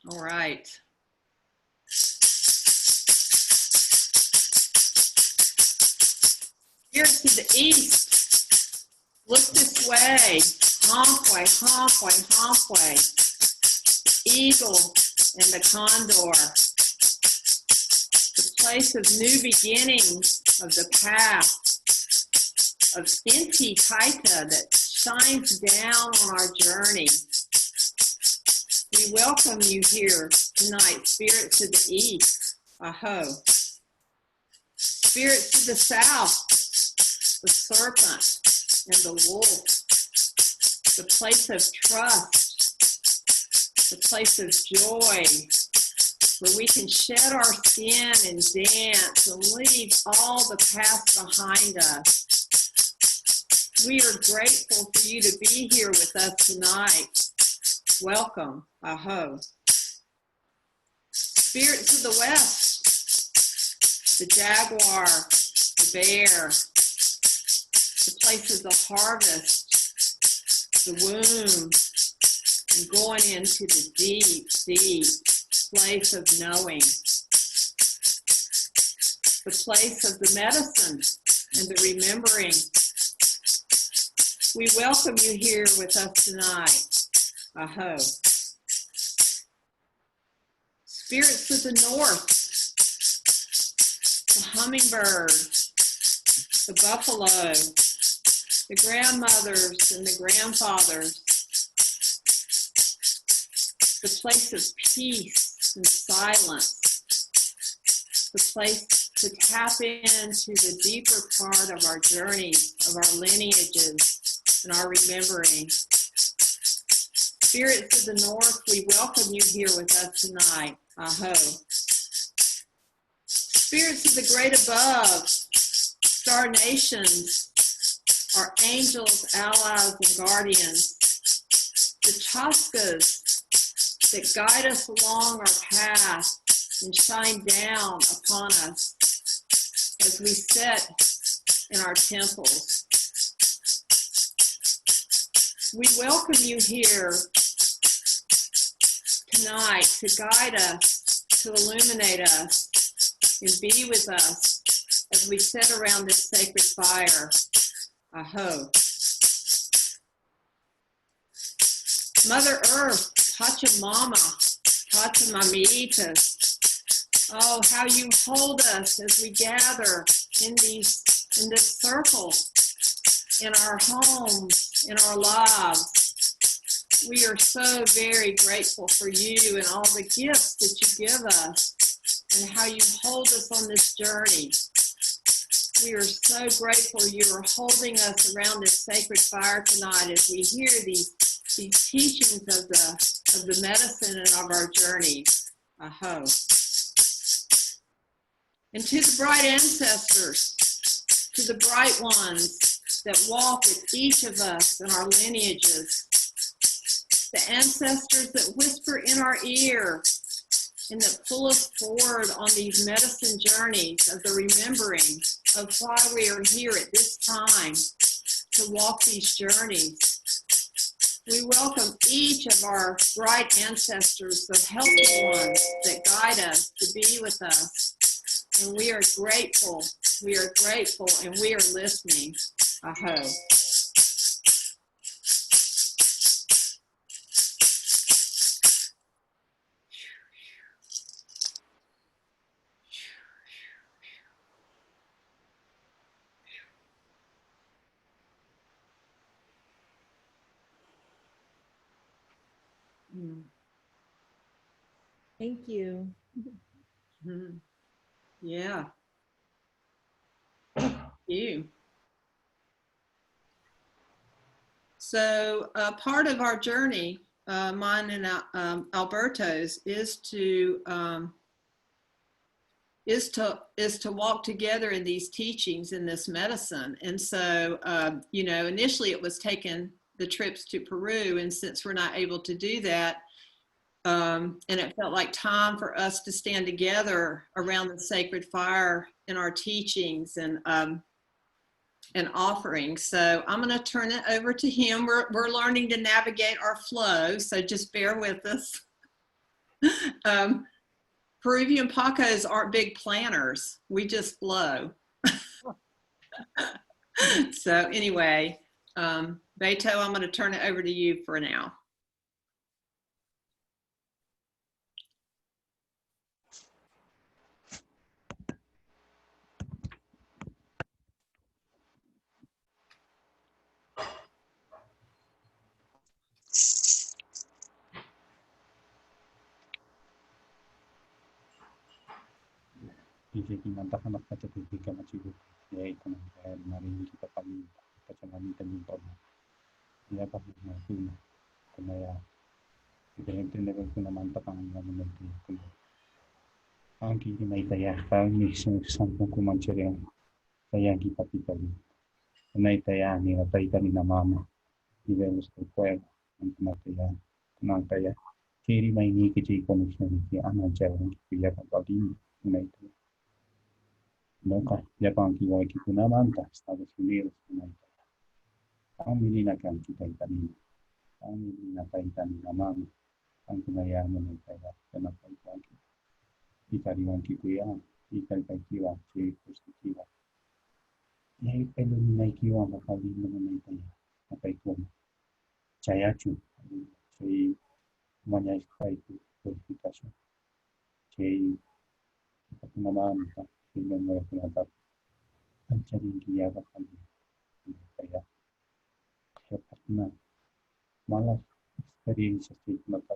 All right. Spirits of the east, look this way. Halfway, halfway, halfway. The eagle and the condor. The place of new beginnings, of the path, of Inti Kaita that shines down on our journey. We welcome you here tonight, spirits of the east. Aho. Spirits of the south, the serpent and the wolf, the place of trust, the place of joy, where we can shed our skin and dance and leave all the past behind us. We are grateful for you to be here with us tonight. Welcome. Aho. Spirits of the west, the jaguar, the bear, the place of the harvest, the womb, and going into the deep, deep place of knowing, the place of the medicine and the remembering. We welcome you here with us tonight. Aho. Spirits of the north, the hummingbird, the buffalo, the grandmothers and the grandfathers, the place of peace and silence, the place to tap into the deeper part of our journey, of our lineages and our remembering. Spirits of the north, we welcome you here with us tonight. Aho. Spirits of the great above, star nations, our angels, allies, and guardians, the chaskas that guide us along our path and shine down upon us as we sit in our temples. We welcome you here tonight to guide us, to illuminate us, and be with us as we sit around this sacred fire. Aho. Mother Earth, Pachamama, Pachamamitas. Oh, how you hold us as we gather in this circle, in our homes, in our lives. We are so very grateful for you and all the gifts that you give us and how you hold us on this journey. We are so grateful you are holding us around this sacred fire tonight as we hear these teachings of the medicine and of our journey. Aho. And to the bright ancestors, to the bright ones that walk with each of us in our lineages, the ancestors that whisper in our ear and that pull us forward on these medicine journeys of the remembering of why we are here at this time to walk these journeys. We welcome each of our bright ancestors, the healthy ones that guide us to be with us. And we are grateful, and we are listening. Aho. Thank you. Mm-hmm. Yeah. Thank you. So part of our journey, mine and Alberto's, is to walk together in these teachings in this medicine. And so, initially it was taking the trips to Peru, and since we're not able to do that, and it felt like time for us to stand together around the sacred fire in our teachings and offerings. So I'm going to turn it over to him. We're learning to navigate our flow, so just bear with us. Peruvian pacos aren't big planners. We just flow. So anyway, Beto, I'm going to turn it over to you for now. Ikikinantahan kaca tiga macigu ya ikon kaya maring kita kami kaca kami tanjung ya pasti masuk kaya diferente level kuna mantap ang namin kuna ang kinay taya kami sampung kumancheri kaya kita pitali kunay taya ni natay tani na mama nivelos ko kaya ang kunataya kunang kaya kiri may ni kici connection ki anan jalan kiya kapalin kunay taya Nunca, ya con kiwa kikuna manta, Estados Unidos, ang milina kan kita itani, ang milina ka itani na mama, ang kunayama ng kaya, kanapa itaki, itariwan kikuya, ikalkay kiwa, chikos kiwa. Yay, pelo ni na kiwa, makawin mo na itaya, makaikoma. Chayachu, chay, manyay kaitu, purifikasyon. Chay, kapunamahan ka, tingnan mo yung pinatap. Ang charing kiyaba kami, kaya, na malah experience sih mata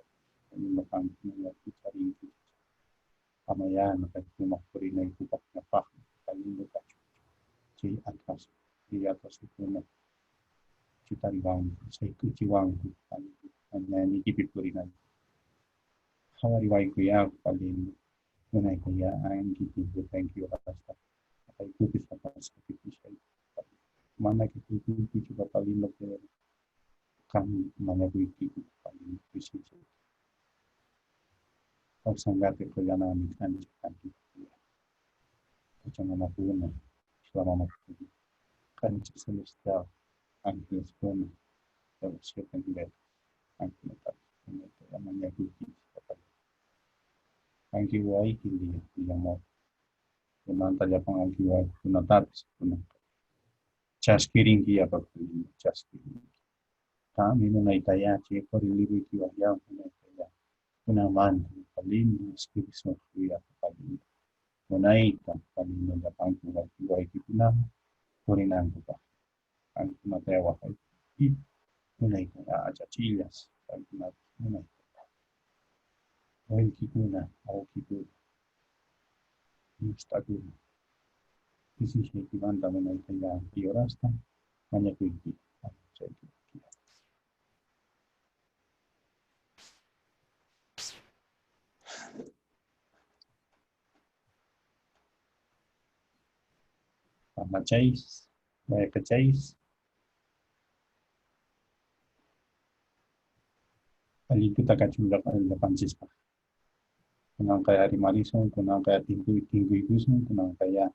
makan yang cari amaya maka cuma kurina itu tak apa kali mereka ci di atas itu nak kita riwang saya itu ciwang hanya ini di kurina hawari wai ku ya paling menai ku ya ang gitu thank you atas apa itu bisa pas bisa mana kita itu juga paling lebih kami menyabuti paling visi sanggate perjalanan kan jangan apuna selama waktu kan semesta angin pun harus siapkan tidak angin tak yang menyabuti angin wai kili yang mau menantar Jepang angin wai punatat punang caskiring kia pakai caskiring kami menaitaya cekor libu kiwa yang menaitaya punaman paling spiritual kuya paling menaita paling mendapat kiwa kiwa kurinan kita ang kumatewa kay menaita aja chilas ang menaita oy kikuna au kikuna mustaku isi kibanda menaita ya kiorasta hanya kuiti macais, banyak kecais. Kali itu tak kacung dapat cispa. Kunang kaya hari marison, kunang kaya tinggu igusun, kunang kaya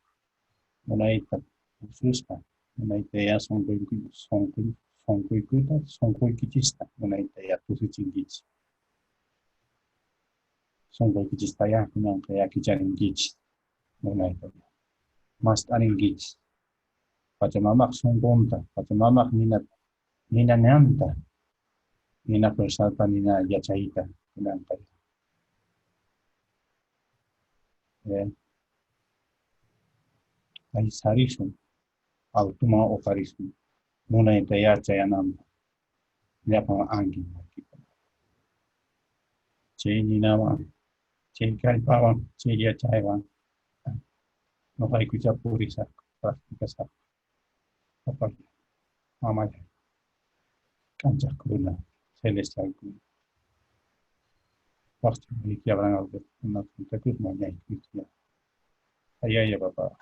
mulai tak khusus kan. Mulai kaya songkoi kicista, mulai kaya khusus cinggis. Songkoi kicista ya, kunang kaya kicaring kic, mulai kaya. Mas aning kic. Pacamamak songkonta, pacamamak nina nanta, nina persalta nina yachaita, kunang kaya. Ay sarisun, automa o sarisun, muna ita ya chayanam, ya pang angin. Che ninawa, che kalpawan, che ya chaywan, no hay kucha purisa, praktika sa, kapag mamaya, kancha kuna, celestial kuna. Waktu ini kia barang algo, una punta kus manya ikutya. Ayah ya bapak.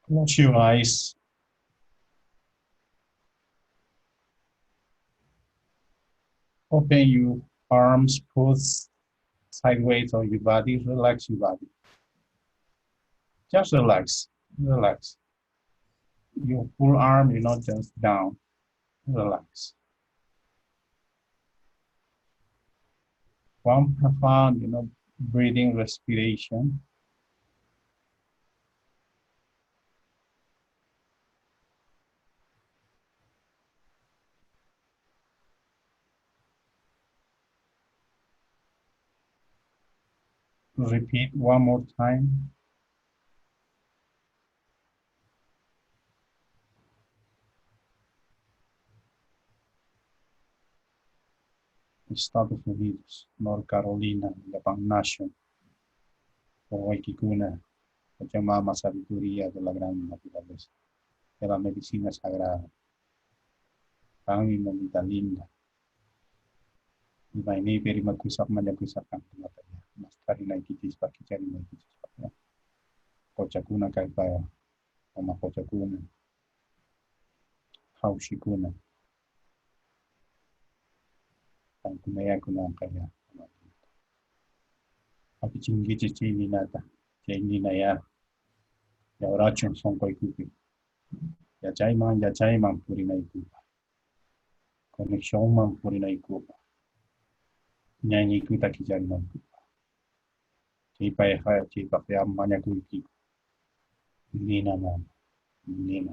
Close your eyes. Open your arms, pose sideways on your body, relax your body. Just relax, relax. Your full arm, just down. Relax. One profound, breathing respiration. Repeat one more time. Estados Unidos, North Carolina, Japón Nation, Kikuna, Pachamama, sabiduría de la gran naturaleza, de la medicina sagrada, tan y mamita linda. Iba ini peri makusak manyakusak ang tumataya. Mas tari na ikitis pa kichari na ikitis pa. Kochakuna kaipaya, oma kochakuna, haushikuna, ang kumaya kuna ang kaya. Aki chingichi chini nata, chini na ya orachon son koi kupi. Ya chaiman puri na ikupa. Koneksyon man puri na ikupa. Nyanyi ikuta kichari na ikupa. Chipaya kaya chipa kaya manyaku ikipa. Nina man, nina.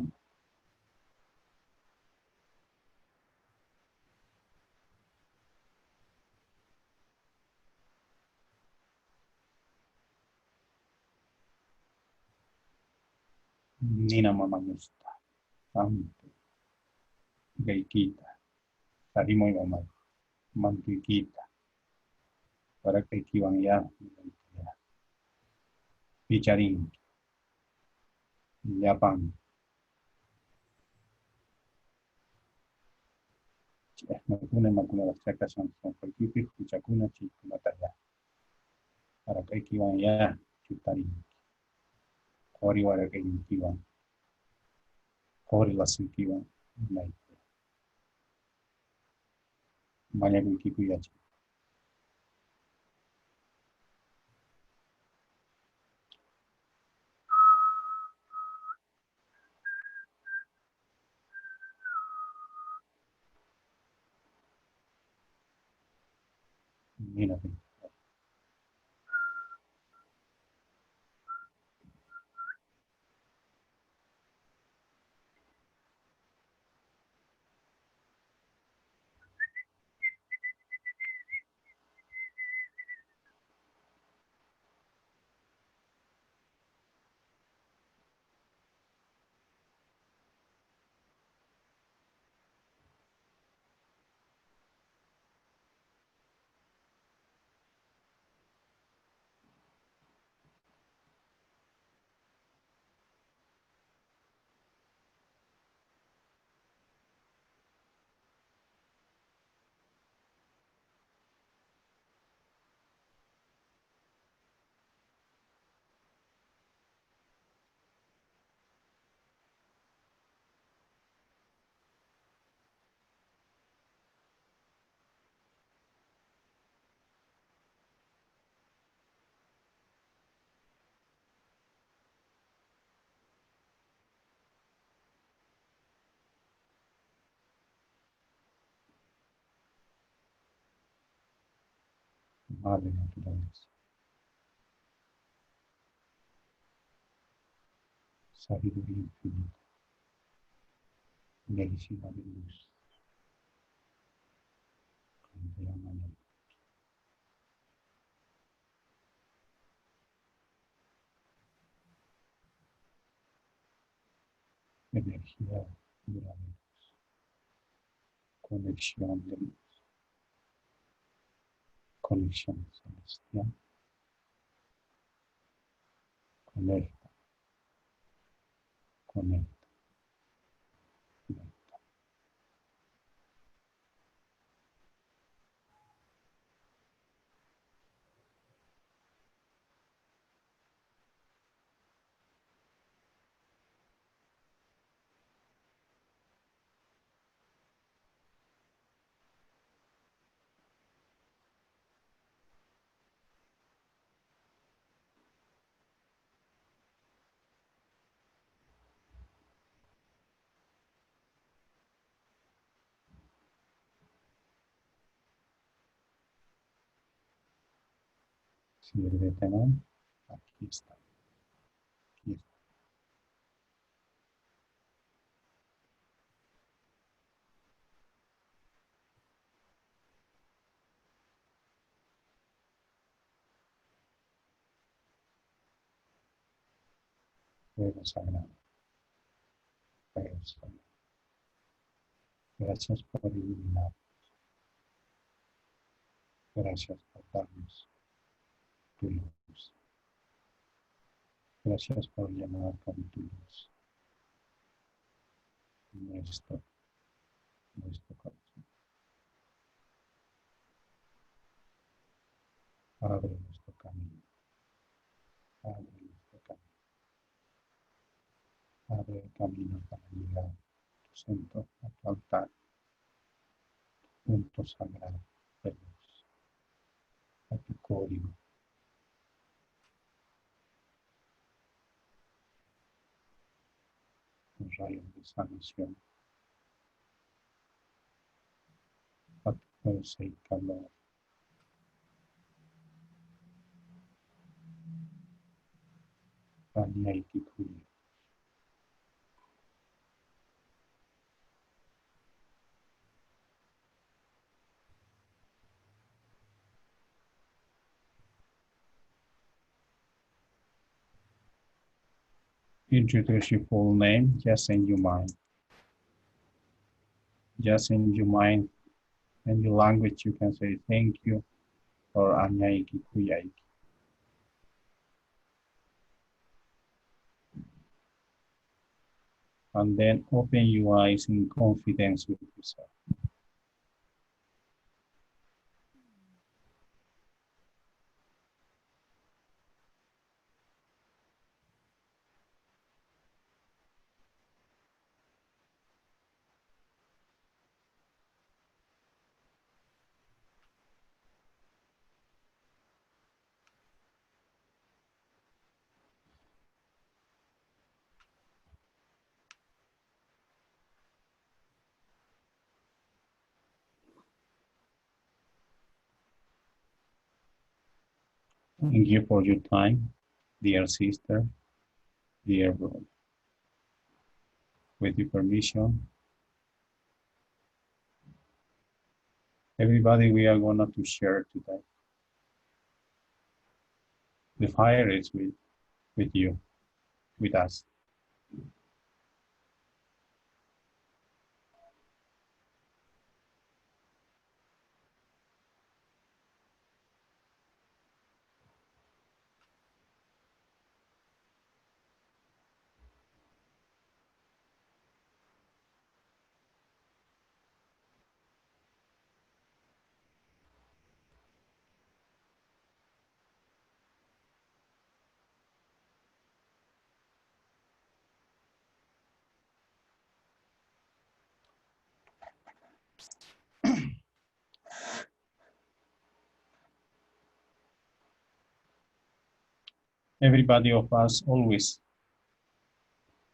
Nina mamanusta. Santo. Gaikita. Sarimoy mamay. Mantuikita. Para kay kiwang ya. Featuring. Japan. Makuna chaka son kay kipi. Kuchakuna chikumataya. Para kay kiwang ya. Chutarin. Kori wara kay kiwang. Kori lasu kiwang. Manyaku kikuyachi. Nina. Madre naturaleza. Sabiduría infinita. Medicina de luz. Como se llama energía pura de luz. Conexión de luz. Conexión celestial. Conecta, conecta, conecta. Sirvéteme. Aquí está. Aquí está. Fuego sagrado. Fuego sagrado. Gracias por iluminar. Gracias por darnos tu luz. Gracias por llenar con tu luz nuestro corazón. Abre nuestro camino. Abre nuestro camino. Abre el camino para llegar a tu centro, a tu altar, punto sagrado de luz, a tu código. Un rayo de sanación, a tu fuerza y calor. Lea Motlow. Introduce your full name, just in your mind. Just in your mind and your language, you can say thank you or Anyaiki Kuyaiki. And then open your eyes in confidence with yourself. Thank you for your time, dear sister, dear brother. With your permission, everybody, we are going to share today. The fire is with you, with us. Everybody of us always,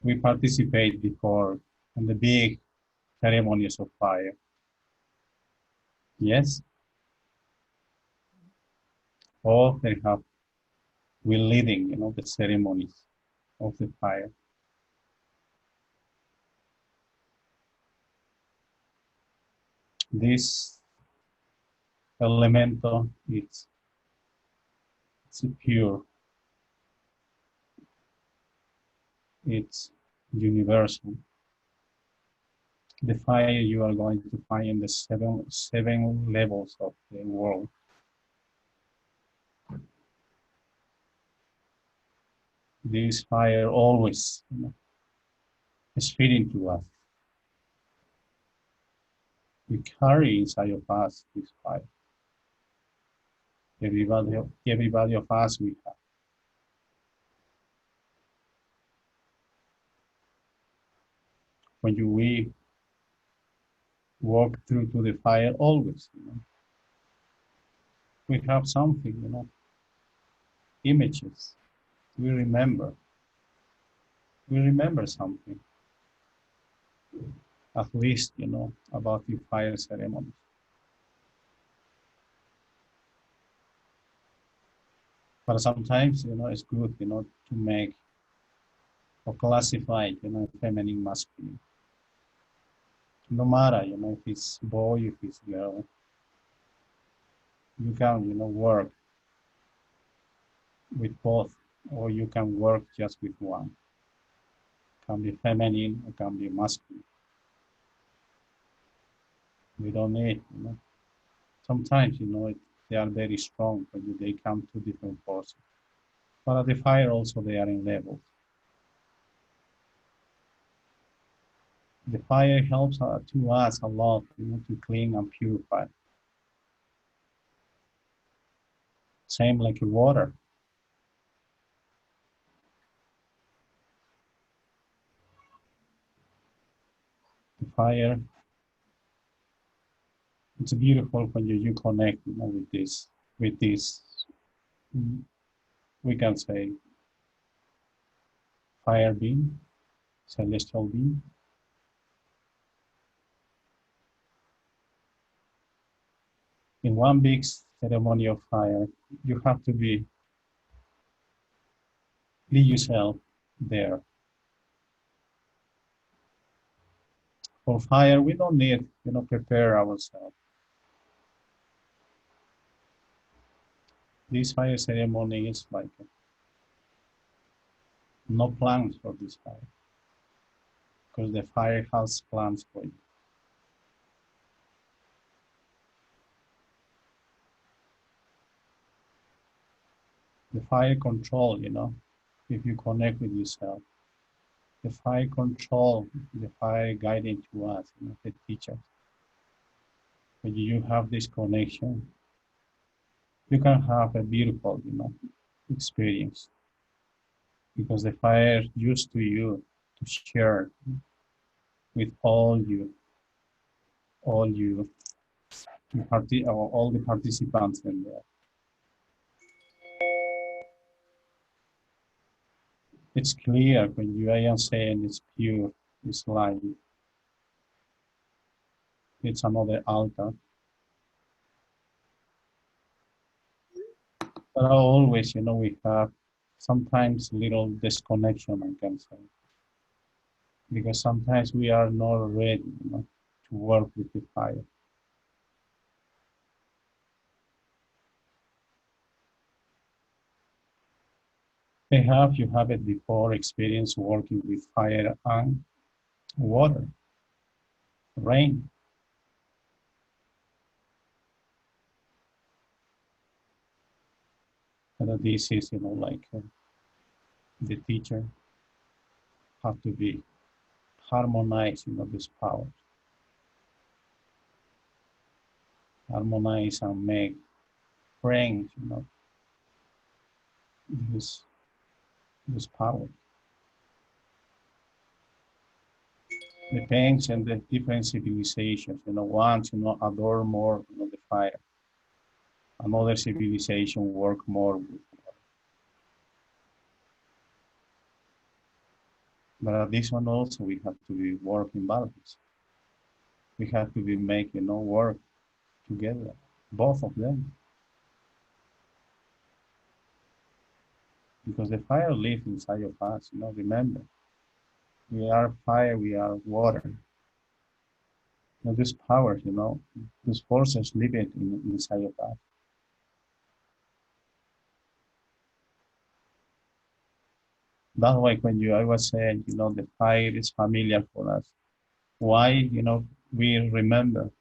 we participate before in the big ceremonies of fire. Yes? All they have, we're leading, the ceremonies of the fire. This elemento, it's pure, it's universal. The fire you are going to find in the seven levels of the world. This fire always is feeding to us. We carry inside of us this fire. Everybody of us we have. When we walk through to the fire, always, we have something, images. We remember something, at least, about the fire ceremony. But sometimes, it's good, to make or classify, feminine, masculine. No matter, if it's boy, if it's girl, you can, work with both, or you can work just with one. Can be feminine, or can be masculine. We don't need, sometimes, they are very strong, but they come to different forces. But at the fire also, they are in levels. The fire helps to us a lot, to clean and purify. Same like water. The fire, it's beautiful when you connect, with this, mm, we can say, fire being, celestial being. In one big ceremony of fire, you have to be yourself there. For fire, we don't need, prepare ourselves. This fire ceremony is like no plans for this fire, because the fire has plans for you. The fire control, if you connect with yourself, the fire control, the fire guiding to us, the teacher. When you have this connection, you can have a beautiful, experience, because the fire used to you to share with all you, all the participants in there. It's clear when I am saying it's pure, it's light. It's another altar. But always, we have sometimes little disconnection, I can say, because sometimes we are not ready, to work with the fire. Perhaps you have it before experience working with fire and water, rain. And this is, like the teacher have to be harmonized, this power. Harmonize and make friends, this power. Depends on the different civilizations. Ones, adore more, the fire. Another civilization work more with. But at this one also, we have to be working balance. We have to be making, work together, both of them. Because the fire lives inside of us, remember. We are fire, we are water. This power, these forces live inside of us. That's why when I was saying, the fire is familiar for us. Why, we remember.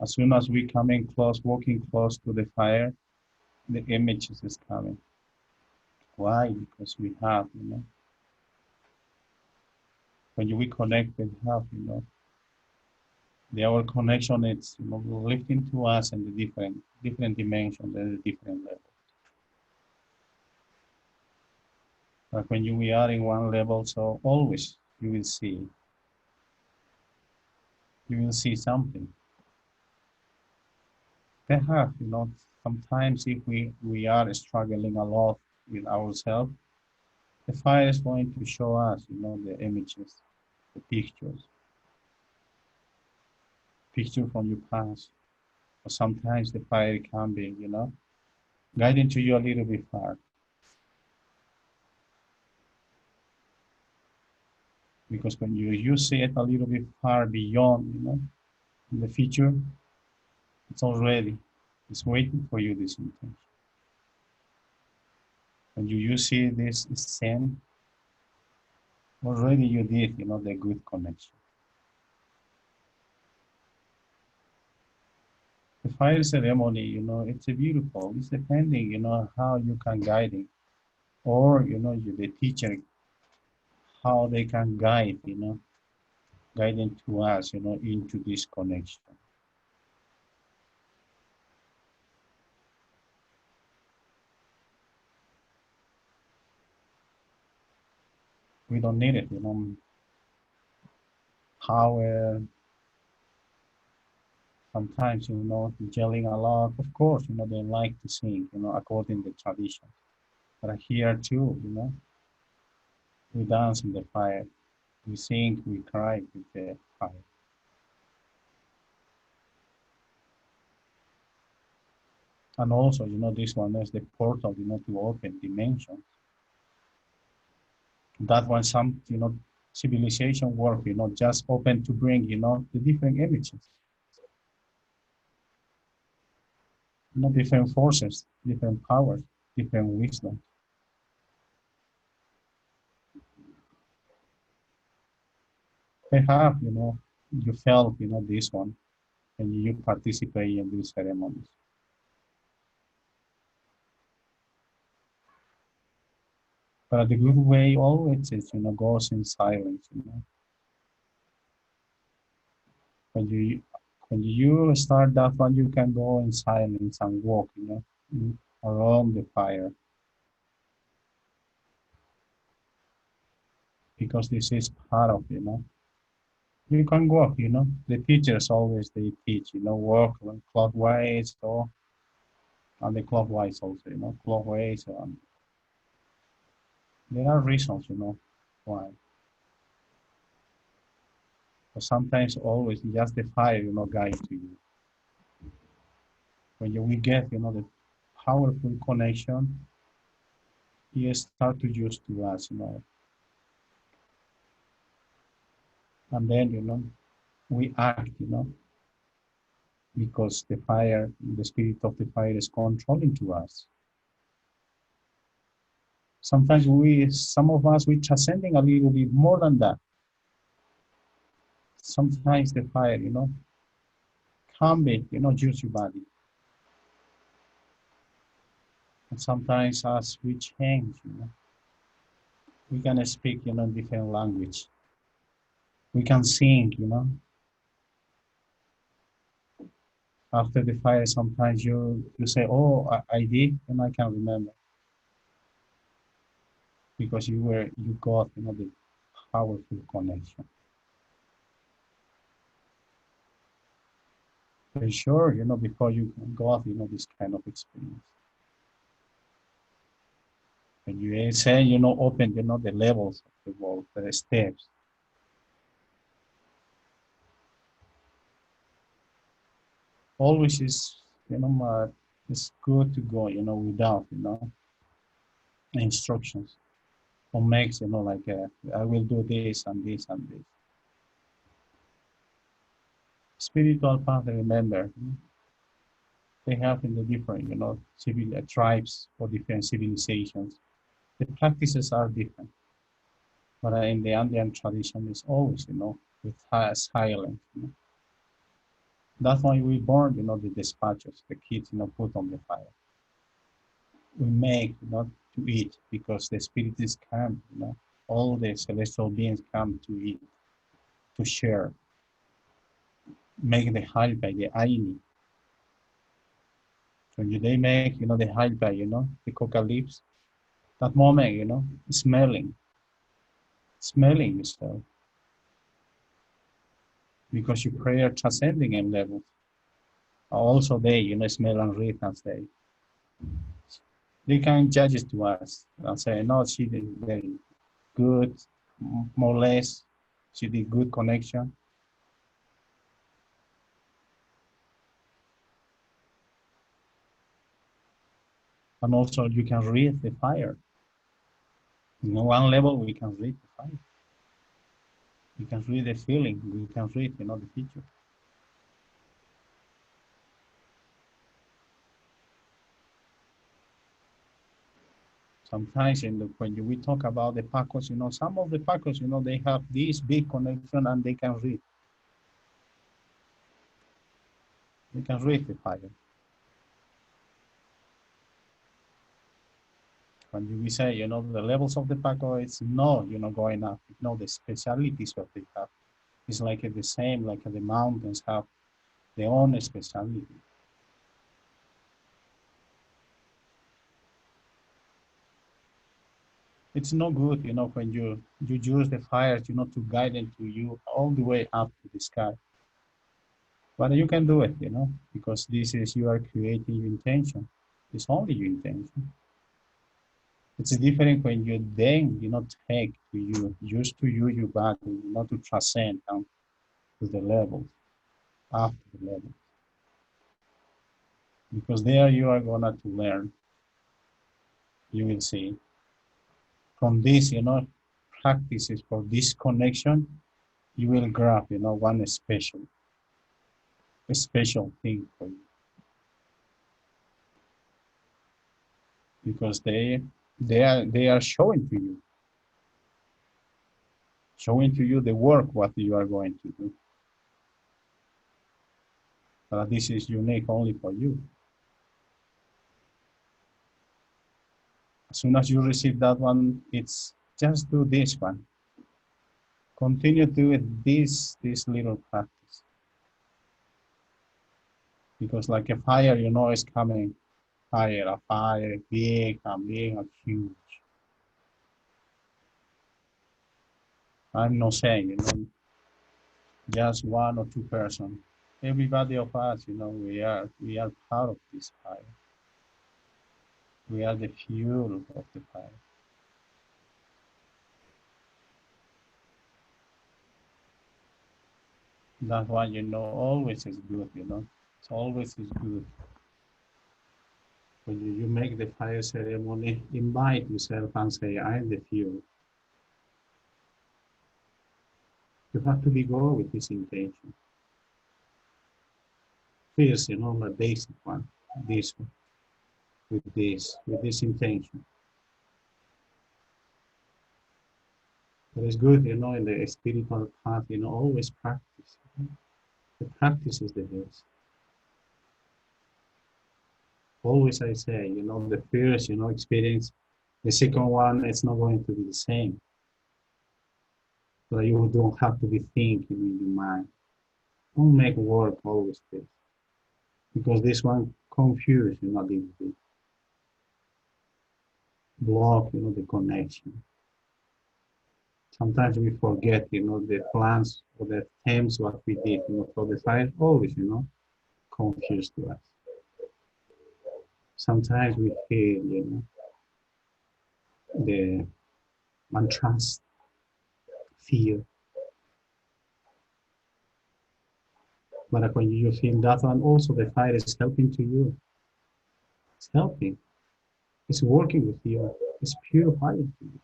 As soon as we come in close, walking close to the fire, the images is coming. Why? Because we have, when we connect with health, our connection is, lifting to us in the different dimensions and the different levels. But when we are in one level, so always you will see something. Perhaps, sometimes if we are struggling a lot with ourselves, the fire is going to show us, the images, the pictures from your past. Or sometimes the fire can be, guiding to you a little bit far. Because when you see it a little bit far beyond, in the future, it's waiting for you, this intention. When you see this sin, already you did, the good connection. The fire ceremony, it's a beautiful. It's depending, how you can guide it, or the teacher, how they can guide, guiding to us, into this connection. We don't need it, power. Sometimes, yelling a lot. Of course, they like to sing, according to the tradition. But here too, we dance in the fire. We sing, we cry with the fire. And also, this one is the portal, to open dimensions. That one, some, civilization work, just open to bring, the different images. Different forces, different powers, different wisdom. Perhaps, you felt, this one, and you participate in these ceremonies. But the good way always is, goes in silence, When you start that one, you can go in silence and walk, around the fire. Because this is part of, You can walk, The teachers always, they teach, walk clockwise or and the clockwise also, clockwise. There are reasons, why. But sometimes always just the fire, guide to you. When we get, the powerful connection, you start to use to us, And then, we act, because the fire, the spirit of the fire is controlling to us. Sometimes some of us, we transcending a little bit more than that. Sometimes the fire, can be, use your body. And sometimes as we change, we can speak, different language. We can sing, After the fire, sometimes you say, oh, I did, and I can remember. Because you got, the powerful connection. For sure, before you got, this kind of experience. When you say, open, the levels of the world, the steps. Always is, it's good to go, without, instructions. Or makes, like, I will do this and this and this. Spiritual path, remember, they have in the different, civil tribes or different civilizations. The practices are different. But in the Andean tradition, is always, with silence. That's why we burn, the dispatches, the kids, put on the fire. We make, not to eat, because the spirits come, all the celestial beings come to eat, to share, make the halpa, the aini. When they make, the halpa, the coca leaves, that moment, smelling yourself. Because your prayer transcending in levels. Also they, smell and read and say, they can judge it to us and say, no, she did very good, more or less, she did good connection. And also you can read the fire. In one level, we can read the fire. We can read the feeling. We can read, the picture. Sometimes when we talk about the Pacos, some of the Pacos, they have this big connection and they can read. They can read the fire. When we say, the levels of the Paco, it's not, going up. The specialities of they have. It's like the same, like the mountains have their own speciality. It's no good, when you use the fires, to guide them to you all the way up to the sky. But you can do it, because this is you are creating your intention. It's only your intention. It's different when you then, take to you, use to you your body, not to transcend down to the level, after the level. Because there you are gonna to learn. You will see. From this, practices for this connection, you will grab, one special thing for you. Because they are showing to you the work what you are going to do. But this is unique only for you. As soon as you receive that one, it's just do this one. Continue doing this little practice. Because like a fire, is coming higher, a fire, big and huge. I'm not saying, just one or two person. Everybody of us, we are part of this fire. We are the fuel of the fire. That's why, always is good, It's always is good. When you make the fire ceremony, invite yourself and say, I am the fuel. You have to go with this intention. First, the basic one, this one, with this intention. But it's good, in the spiritual path, always practice. The practice is the best. Always I say, the first, experience, the second one, it's not going to be the same. So you don't have to be thinking in your mind. Don't make work always this. Because this one confuse, a little bit. Block, the connection. Sometimes we forget, the plans or the themes what we did, for the fire, always, confused to us. Sometimes we feel, the untrust, fear. But when you feel that one, also the fire is helping to you. It's helping. It's working with you. It's purifying to you.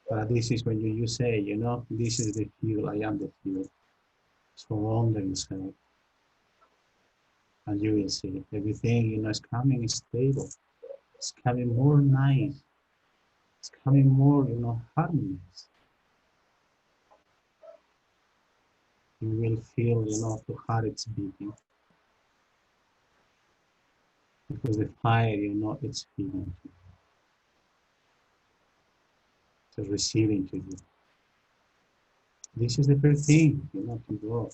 But this is when you say, this is the fuel, I am the fuel. Surround yourself. And you will see everything, is coming stable. It's coming more nice. It's coming more, harmonious. You will feel, the heart is beating. Because the fire, it's feeling to you. It's receiving to you. This is the first thing, to go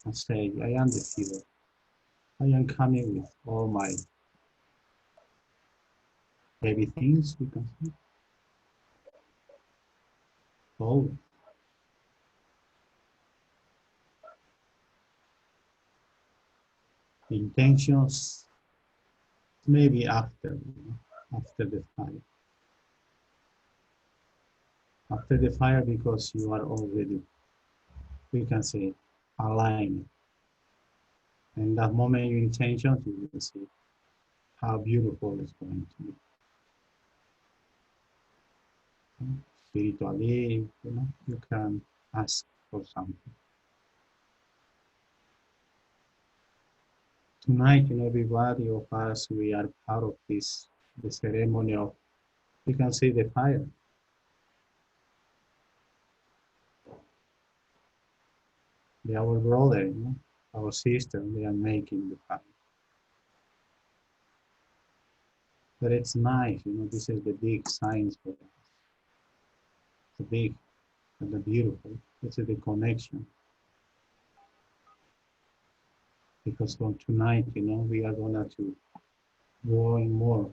and say, I am the fuel. I am coming with all my baby things, you can see. Always. The intentions, maybe after the fire. After the fire, because you are already, we can say, aligned. In that moment, your intentions, you will see, how beautiful it's going to be. Spiritually, you can ask for something. Tonight, everybody of us, we are part of this, the ceremony of, you can see the fire. Our brother, our sister, they are making the fire. But it's nice, this is the big science for us. The big and the beautiful. This is the connection. Because from tonight, we are going to growing more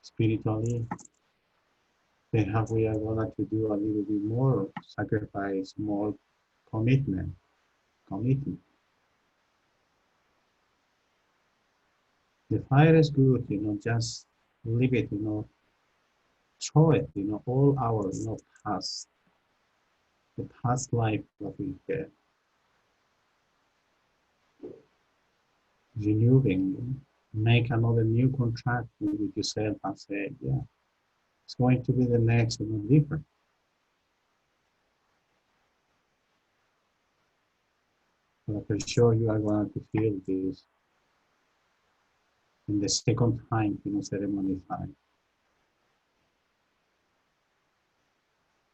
spiritually. Perhaps we are going to do a little bit more sacrifice, more commitment. The fire is good, just leave it, show it, all our, past, the past life that we get. Renewing, make another new contract with yourself and say, yeah, it's going to be the next, different. But for sure you are going to feel this in the second time, ceremony time.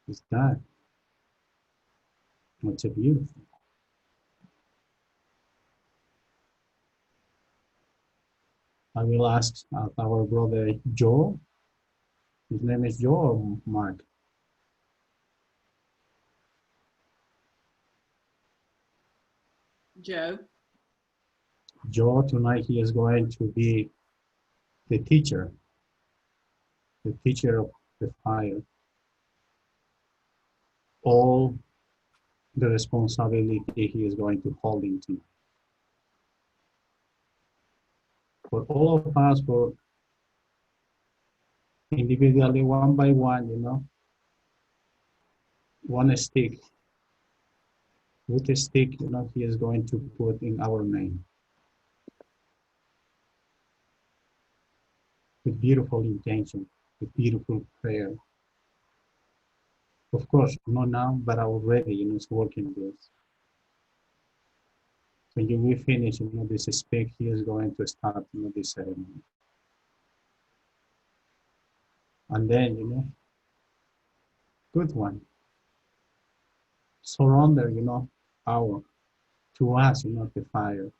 It's that. It's beautiful. I will ask our brother Joe. His name is Joe or Mark? Joe. Joe, tonight he is going to be the teacher of the fire. All the responsibility he is going to hold into. For all of us, for individually, one by one, one stick, with a stick, he is going to put in our name. With beautiful intention, with beautiful prayer. Of course, not now, but already, it's working good. When you will finish, this speak, he is going to start, this ceremony. And then, good one. Surrender, to us, the fire.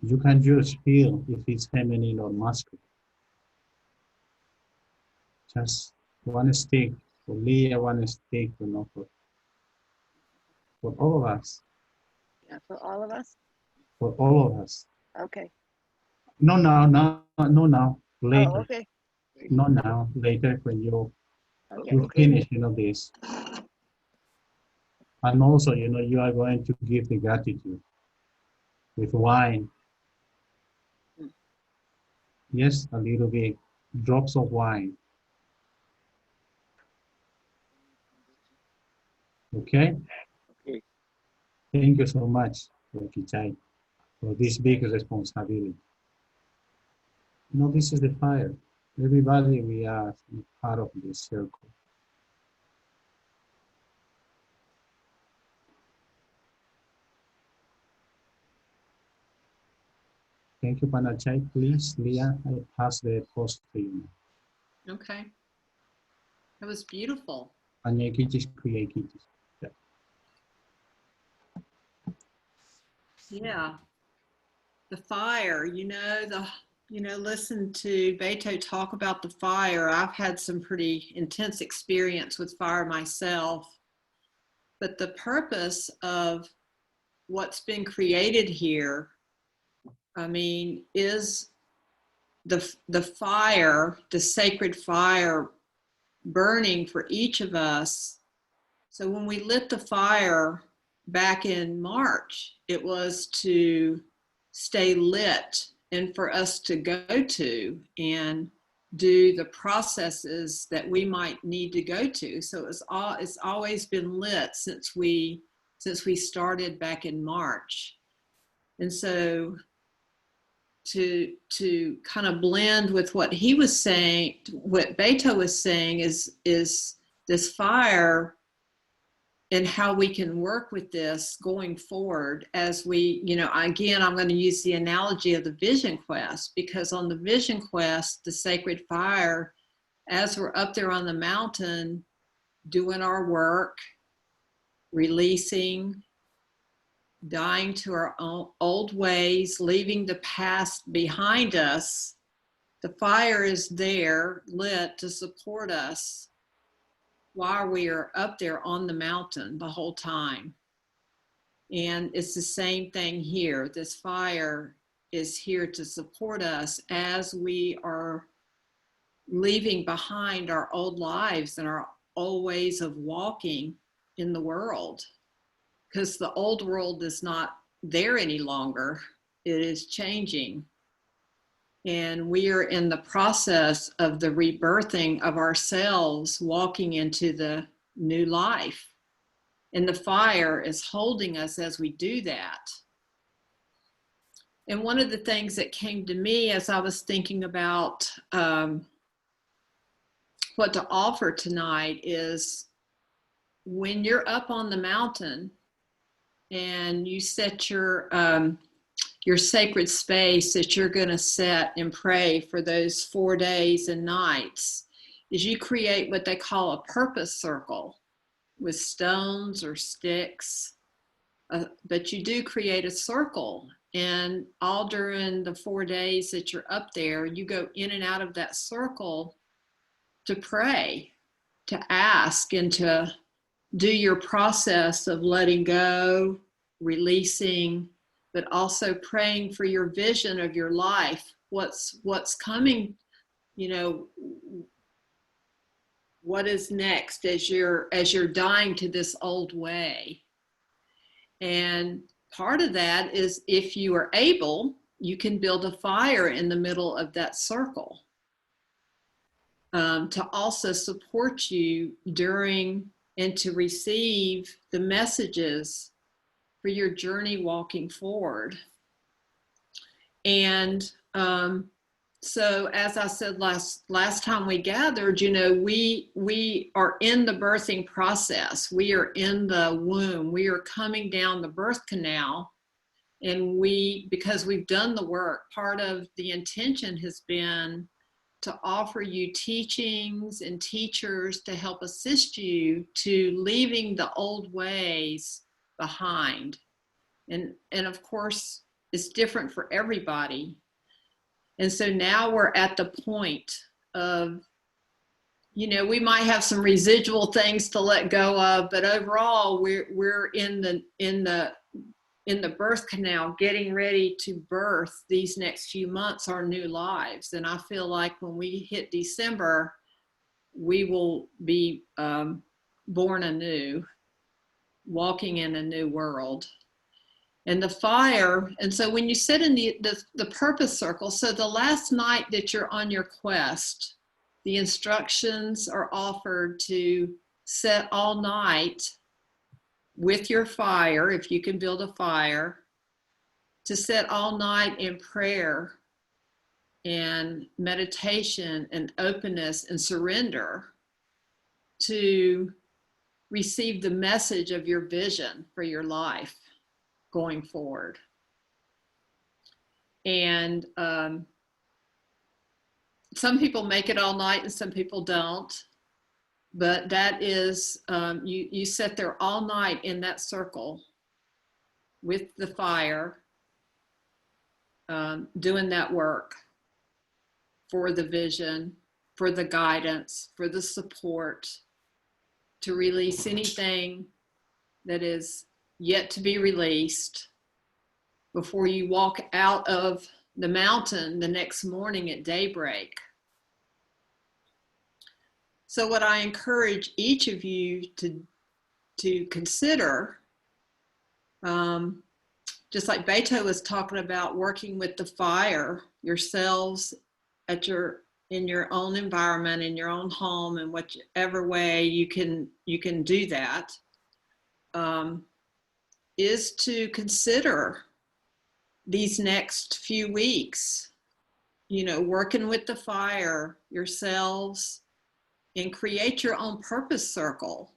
You can just feel if it's feminine or masculine. Just one stick, for Lea, one stick, for all of us. Yeah, for all of us? For all of us. Okay. No now, later. Oh, okay. Not now, later when you Okay. finish, this. And also, you are going to give the gratitude with wine. Yes, a little bit, drops of wine. Okay? Okay. Thank you so much, Kichai, for this big responsibility. This is the fire. Everybody, we are part of this circle. Thank you, Panachai. Please, Lea, I pass the post to you. Okay. That was beautiful. Yeah. The fire, listen to Beto talk about the fire. I've had some pretty intense experience with fire myself. But the purpose of what's been created here, is the fire, the sacred fire burning for each of us. So when we lit the fire back in March, it was to stay lit and for us to go to and do the processes that we might need to go to. So it's always been lit since we started back in March. And so to kind of blend with what he was saying, what Beto was saying is this fire and how we can work with this going forward as we, again, I'm going to use the analogy of the vision quest, because on the vision quest, the sacred fire, as we're up there on the mountain doing our work, releasing, dying to our own old ways, leaving the past behind us, the fire is there lit to support us while we are up there on the mountain the whole time. And it's the same thing here. This fire is here to support us as we are leaving behind our old lives and our old ways of walking in the world. Because the old world is not there any longer. It is changing. And we are in the process of the rebirthing of ourselves, walking into the new life. And the fire is holding us as we do that. And one of the things that came to me as I was thinking about what to offer tonight is when you're up on the mountain and you set your sacred space that you're going to set and pray for those 4 days and nights, is you create what they call a purpose circle with stones or sticks, but you do create a circle, and all during the 4 days that you're up there, you go in and out of that circle to pray, to ask, and to do your process of letting go, releasing, but also praying for your vision of your life, what's coming, what is next as you're dying to this old way. And part of that is, if you are able, you can build a fire in the middle of that circle to also support you during and to receive the messages for your journey walking forward. And so as I said last time we gathered, we are in the birthing process. We are in the womb. We are coming down the birth canal. And because we've done the work, part of the intention has been to offer you teachings and teachers to help assist you to leaving the old ways behind. And of course, it's different for everybody. And so now we're at the point of, we might have some residual things to let go of, but overall we're in the birth canal, getting ready to birth these next few months, our new lives. And I feel like when we hit December, we will be born anew, walking in a new world. And the fire, and so when you sit in the purpose circle, so the last night that you're on your quest, the instructions are offered to set all night with your fire, if you can build a fire, to set all night in prayer and meditation and openness and surrender to receive the message of your vision for your life going forward. And some people make it all night and some people don't. But that is, you sit there all night in that circle with the fire, doing that work for the vision, for the guidance, for the support, to release anything that is yet to be released before you walk out of the mountain the next morning at daybreak. So what I encourage each of you to consider, just like Beto was talking about, working with the fire yourselves in your own environment, in your own home, in whichever way you can do that, is to consider these next few weeks, you know, working with the fire yourselves, and create your own purpose circle,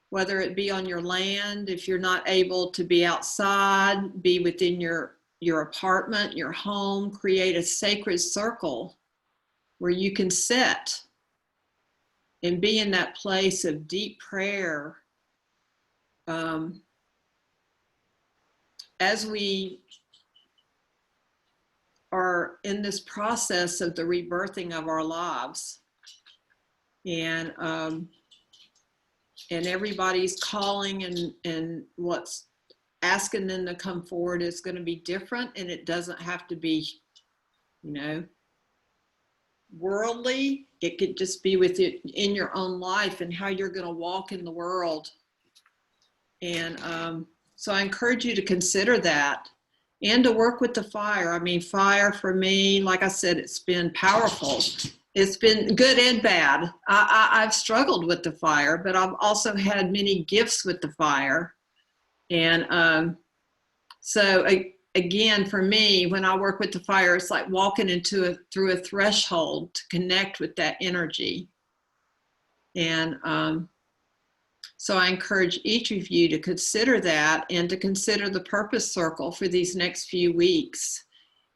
whether it be on your land, if you're not able to be outside, be within your apartment, your home, create a sacred circle where you can sit and be in that place of deep prayer. As we are in this process of the rebirthing of our lives, and everybody's calling and what's asking them to come forward is going to be different, and it doesn't have to be, you know, worldly. It could just be with it in your own life and how you're going to walk in the world. And so I encourage you to consider that and to work with the fire. I mean, fire for me, like I said, it's been powerful. It's been good and bad. I've struggled with the fire, but I've also had many gifts with the fire. And so again, for me, when I work with the fire, it's like walking through a threshold to connect with that energy. And so I encourage each of you to consider that and to consider the purpose circle for these next few weeks.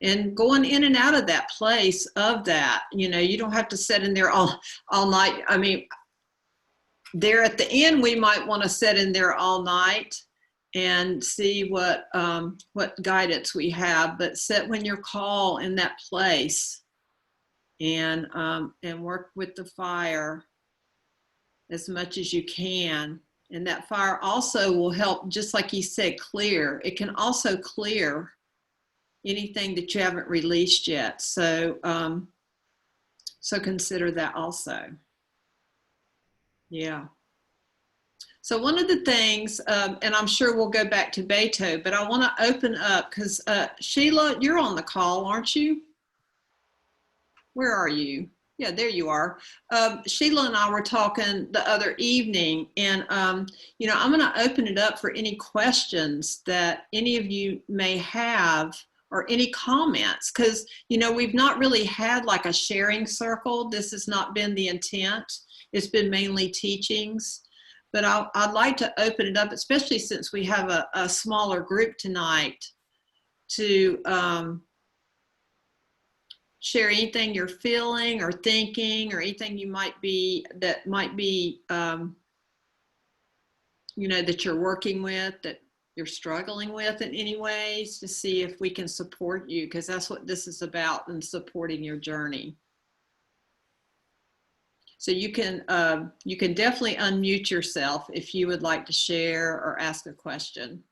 And going in and out of that place of that, you know, you don't have to sit in there all night. I mean, there at the end, we might want to sit in there all night and see what guidance we have, but sit when you're called in that place, and work with the fire as much as you can. And that fire also will help, just like you said, clear. It can also clear anything that you haven't released yet. So so consider that also. Yeah. So one of the things, and I'm sure we'll go back to Beto, but I want to open up because Sheila, you're on the call, aren't you? Where are you? Yeah, there you are. Sheila and I were talking the other evening, and you know, I'm going to open it up for any questions that any of you may have, or any comments, because you know, we've not really had like a sharing circle. This has not been the intent. It's been mainly teachings. But I'd like to open it up, especially since we have a smaller group tonight, to share anything you're feeling or thinking, or anything you might be, you know, that you're working with, that you're struggling with in any ways, to see if we can support you, because that's what this is about, and supporting your journey. So you can definitely unmute yourself if you would like to share or ask a question.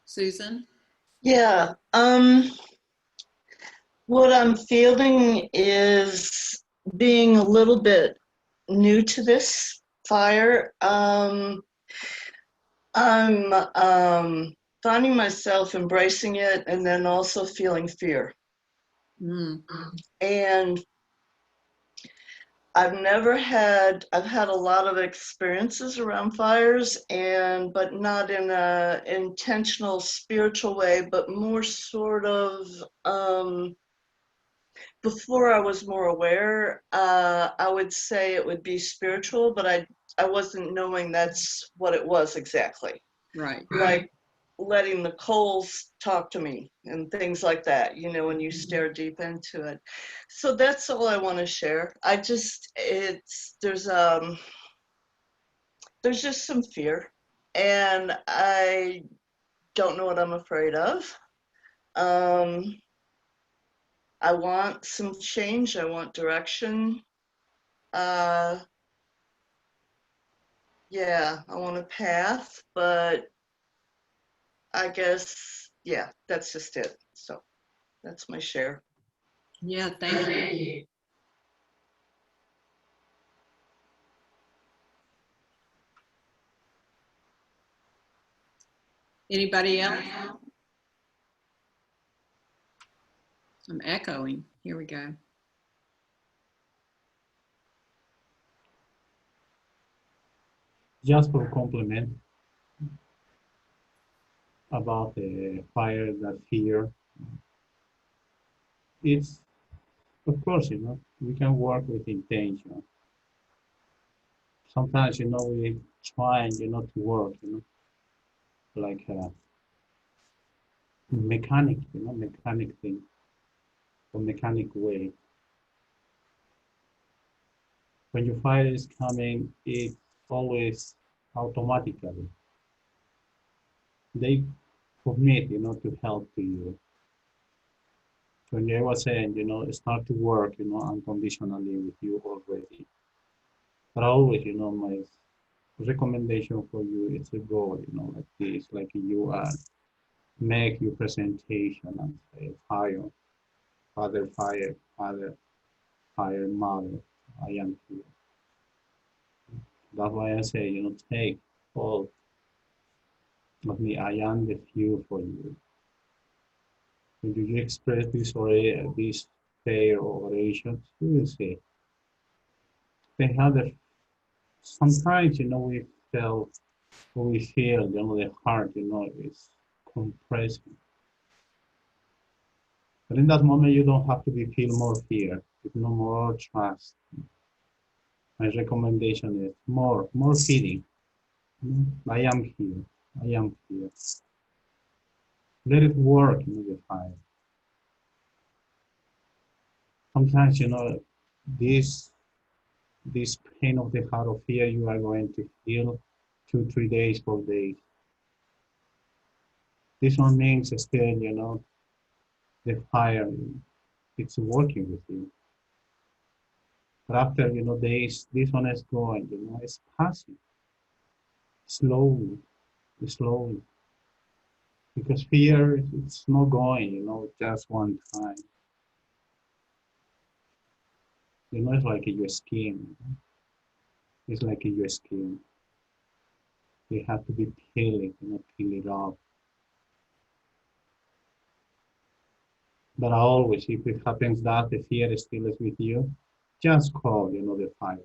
Susan? Yeah, what I'm feeling is being a little bit new to this fire. I'm finding myself embracing it, and then also feeling fear. And I've had a lot of experiences around fires, but not in a intentional spiritual way, but more sort of, before I was more aware, I would say it would be spiritual, but I wasn't knowing that's what it was exactly. Right. Like letting the coals talk to me and things like that, you know, when you stare deep into it. So that's all I want to share. There's just some fear, and I don't know what I'm afraid of. I want some change. I want direction. Yeah, I want a path, but I guess, yeah, that's just it. So that's my share. Yeah, thank you. Anybody else? I'm echoing. Here we go. Just for compliment about the fire, that fear, it's, of course, we can work with intention. Sometimes, we try, to work, like a mechanic thing, or mechanic way. When your fire is coming, it's always automatically. They commit, to help to you. When I was saying, start to work, unconditionally with you already. But always, my recommendation for you is to go, like this, like you are, make your presentation and say, fire, father, fire, father, fire, mother, I am here. That's why I say, take all of me, I am the few for you. When you express this or this prayer or orations, you will see. They have the, sometimes, we feel, we feel, the heart, is compressing. But in that moment, you don't have to feel more fear, no more trust. My recommendation is more feeling. I am here. I am here. Let it work in the fire. Sometimes, this pain of the heart of fear you are going to feel 2, 3 days, 4 days. This one means still, the fire, it's working with you. But after, days, this one is going, it's passing. Slowly, slowly. Because fear, it's not going, just one time. It's like your skin. It's like your skin. You have to be peeling, peel it off. But always, if it happens that the fear still is with you, just call, the fire.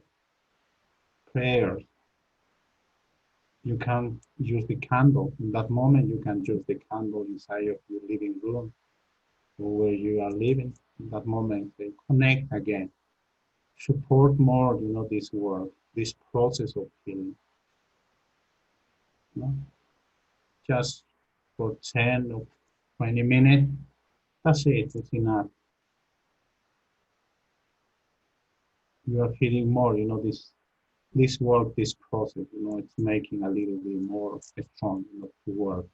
Prayers. You can use the candle. In that moment, you can use the candle inside of your living room or where you are living. In that moment, they connect again. Support more, this work, this process of healing. Just for 10 or 20 minutes, that's it, it's enough. You are feeling more, this work, this process, it's making a little bit more strong, to work.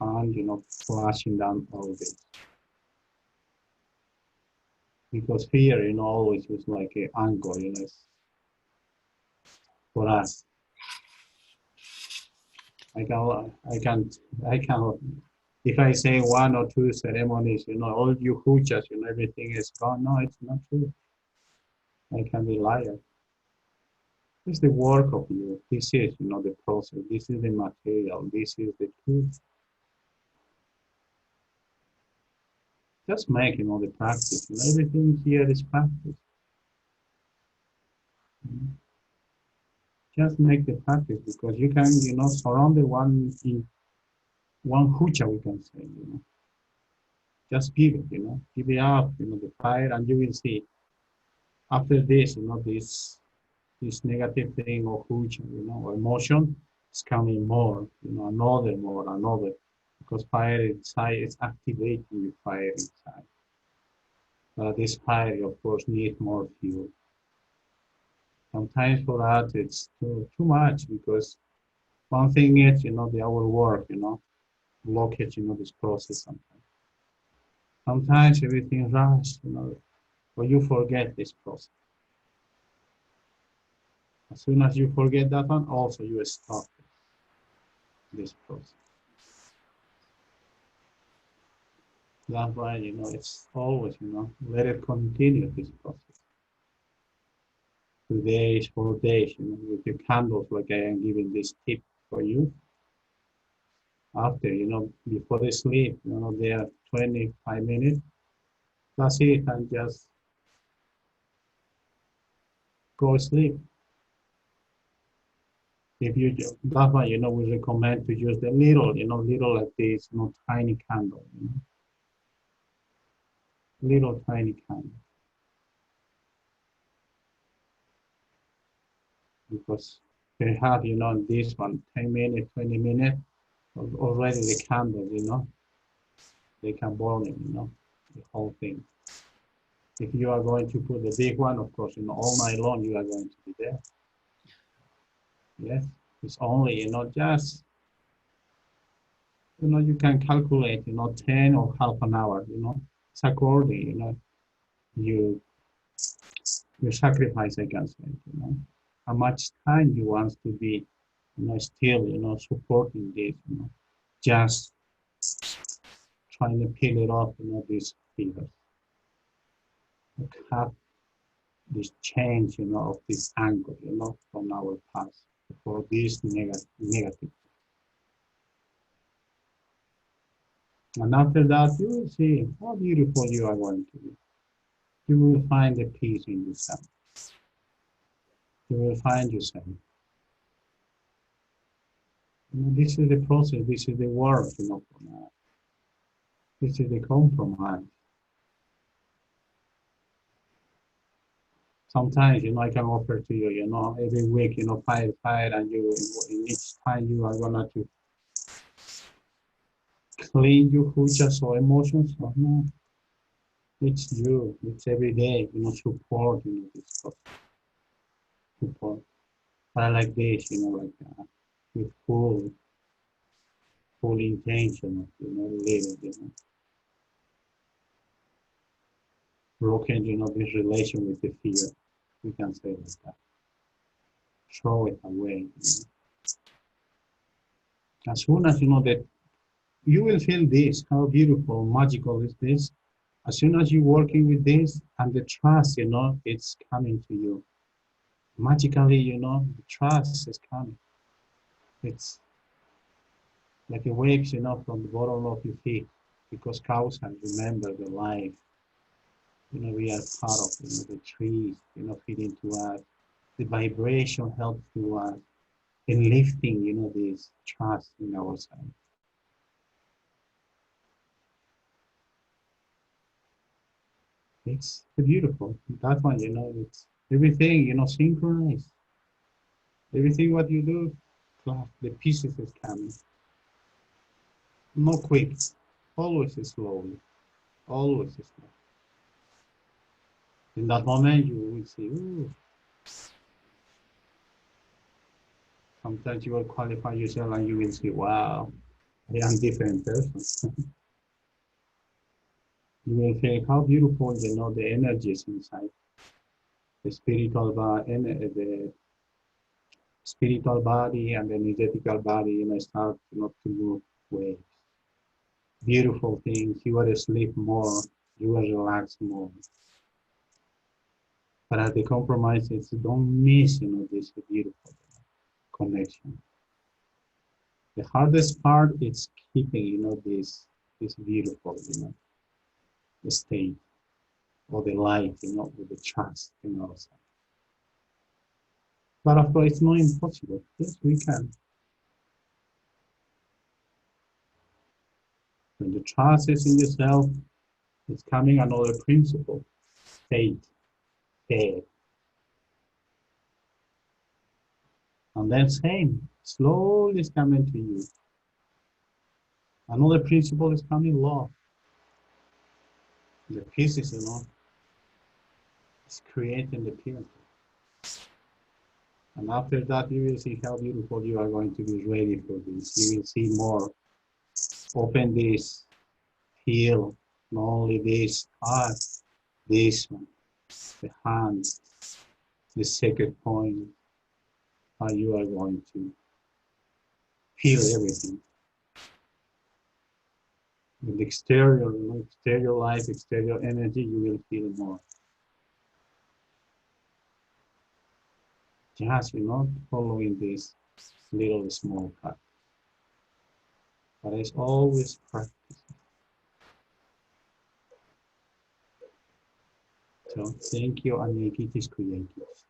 And, flashing down all this. Because fear, always is like an anchor, for us. I can, if I say 1 or 2 ceremonies, all you huchas, everything is gone. No, it's not true. I can be liar. It's the work of you. This is, the process. This is the material. This is the truth. Just make, the practice. Everything here is practice. Just make the practice because you can, surround the one hucha, we can say, Just give it, give it up, the fire, and you will see. After this, this negative thing or hucha, or emotion is coming more, another, because fire inside is activating the fire inside. This fire, of course, needs more fuel. Sometimes for that, it's too much because one thing is, our work, blockage, this process sometimes. Sometimes everything runs, or you forget this process. As soon as you forget that one, also you stop this process. That's why, it's always, let it continue this process. 2 days, 4 days, with your candles, like I am giving this tip for you. after, before they sleep, they are 25 minutes. That's it, and just go sleep. If you that one, we recommend to use the little, little like this, tiny candle, little tiny candle, because they have, this one 10 minutes, 20 minutes, already the candle, they can burn it, the whole thing. If you are going to put the big one, of course, all night long you are going to be there. Yes, it's only, just, you can calculate, 10 or half an hour, it's according, you sacrifice, I can say, how much time you want to be, still, supporting this, just trying to peel it off, these figures. Have this change, of this angle, from our past for this negative. And after that, you will see how beautiful you are going to be. You will find the peace in yourself. You will find yourself. This is the process, this is the work, this is the compromise. Sometimes, I can offer to you, every week, 5, and in each time you are gonna to clean your just or emotions. No, it's you, it's every day, support, this support. But I like this, like with full intention of, living, broken, this relation with the fear. We can say like that. Throw it away. As soon as that you will feel this, how beautiful, magical is this. As soon as you're working with this and the trust, it's coming to you. Magically, the trust is coming. It's like the waves, from the bottom of your feet, because cows can remember the life. We are part of, the trees, feeding to us. The vibration helps to us in lifting, this trust in ourselves. It's beautiful. That one, it's everything, synchronized. Everything what you do, the pieces is coming. Not quick, always slowly, always slow. In that moment, you will see, ooh. Sometimes you will qualify yourself and you will see, wow, I am different person. You will feel how beautiful, the energies inside. The spiritual body, the spiritual body and the energetical body, start to move waves. Beautiful things. You will sleep more. You will relax more. But at the compromises, don't miss, this beautiful connection. The hardest part is keeping, this beautiful, the state or the light, with the trust in ourselves. But of course, it's not impossible. Yes, we can. When the trust is in yourself, it's coming another principle, faith, faith. And then same, slowly it's coming to you. Another principle is coming, love. The pieces, it's creating the pyramid. And after that, you will see how beautiful you are going to be ready for this. You will see more. Open this, feel, not only this heart, this one, the hand, the sacred point, how you are going to feel everything. With exterior, exterior light, exterior energy, you will feel more. Just, following this little small path. but it's always practice. So thank you, Anikitis Creatives.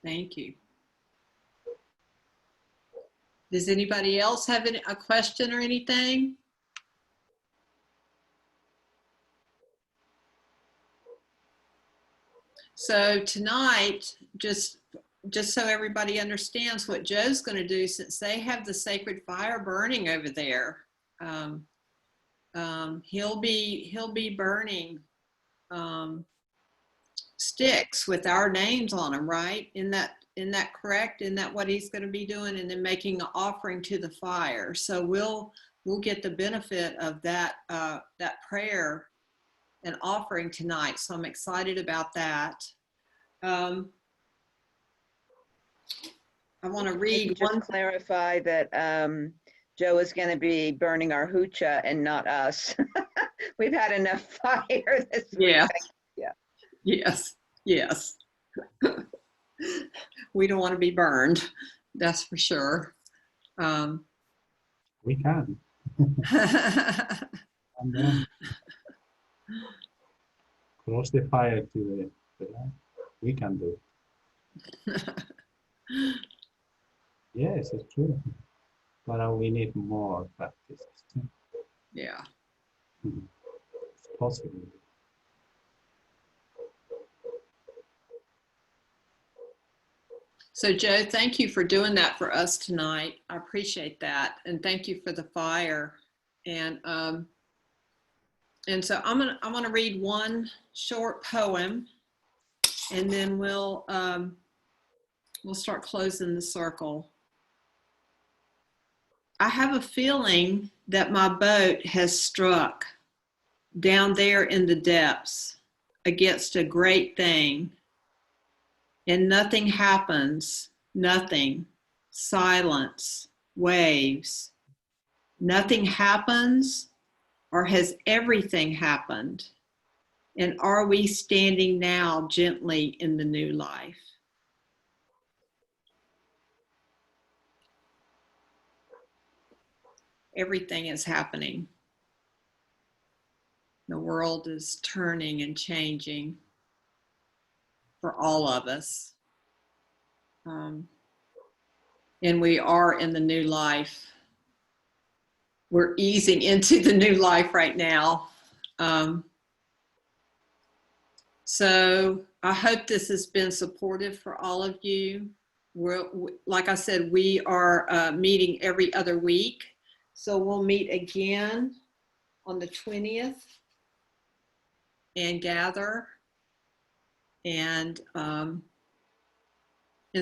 Thank you. Does anybody else have a question or anything? So tonight, just so everybody understands what Joe's going to do, since they have the sacred fire burning over there, he'll be burning sticks with our names on them, right? Isn't that correct? Isn't that what he's going to be doing? And then making an offering to the fire. So we'll get the benefit of that that prayer and offering tonight. So I'm excited about that. I want to read just clarify that Joe is going to be burning our hoocha and not us. We've had enough fire this week. Yeah. Yeah. Yes. We don't want to be burned. That's for sure. We can. And then close the fire to the light. We can do it. Yes, it's true. But we need more practice. Yeah. It's possible. So Joe, thank you for doing that for us tonight. I appreciate that. And thank you for the fire. And so I want to read one short poem, and then we'll start closing the circle. I have a feeling that my boat has struck down there in the depths against a great thing, and nothing happens, nothing, silence, waves. Nothing happens, or has everything happened? And are we standing now gently in the new life? Everything is happening. The world is turning and changing for all of us. And we are in the new life. We're easing into the new life right now. So I hope this has been supportive for all of you. Like I said, we are meeting every other week. So we'll meet again on the 20th and gather and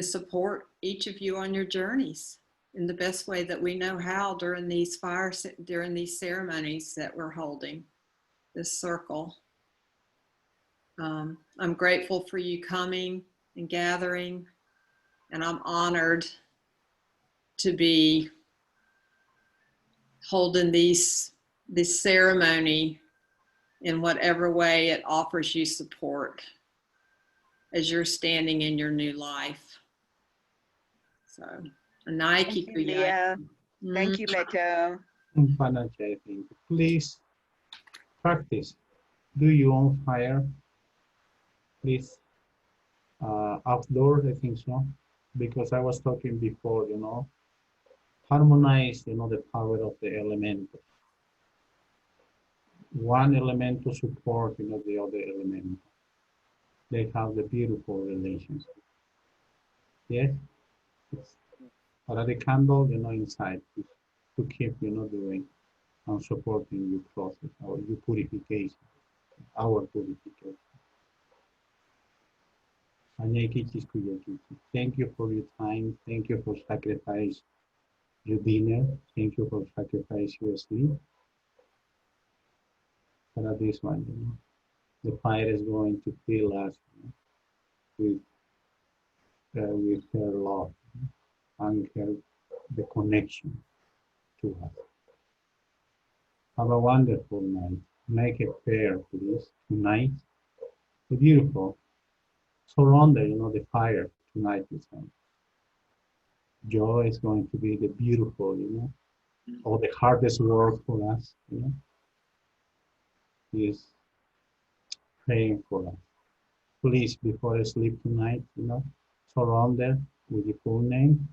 support each of you on your journeys in the best way that we know how during these ceremonies that we're holding, this circle. I'm grateful for you coming and gathering, and I'm honored to be holding this ceremony in whatever way it offers you support as you're standing in your new life. So, Nike. Thank you, Lea. Thank you, Beto. Please practice. Do your own fire. Please, outdoors, I think so. Because I was talking before, harmonize, the power of the element. One element to support, the other element. They have the beautiful relationship. Yes? But the candle, inside to keep, doing and supporting your process, or your purification, our purification. Thank you for your time. Thank you for sacrifice your dinner. Thank you for sacrifice your sleep. But this one, the fire is going to fill us with her love and the connection to us. Have a wonderful night. Make it fair, please. Tonight, the beautiful. Surround the fire tonight with them. Joe is going to be the beautiful, or the hardest work for us, He is praying for us. Please, before I sleep tonight, surround them with your full name,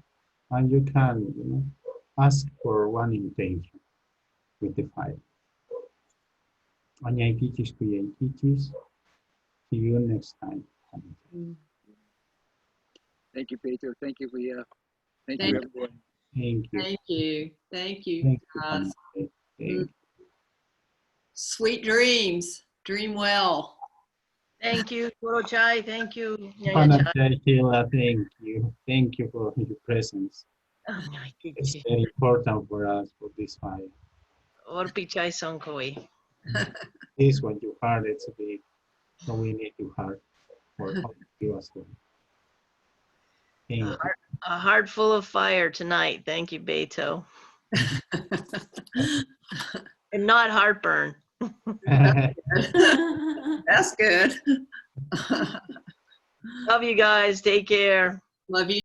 and you can, ask for one intention with the fire. Anyaikikis kuyaikikis. See you next time. Thank you, Peter. Thank you, Lea. Thank Thank you, you. everyone. Thank you. Thank you. Thank you, Thank you, guys. Fernandez. Thank you. Sweet dreams. Dream well. Thank you, Guru Chai. Thank you, Nyaya Chai. Fernandez, Sheila, thank you. Thank you for your presence. It's very important for us for this fire. Orpi Chai Sankoi. This is what your heart is to be. So we need your heart for all of you as well. Thank you. A heart full of fire tonight. Thank you, Beto. And not heartburn. That's good. Love you guys. Take care. Love you.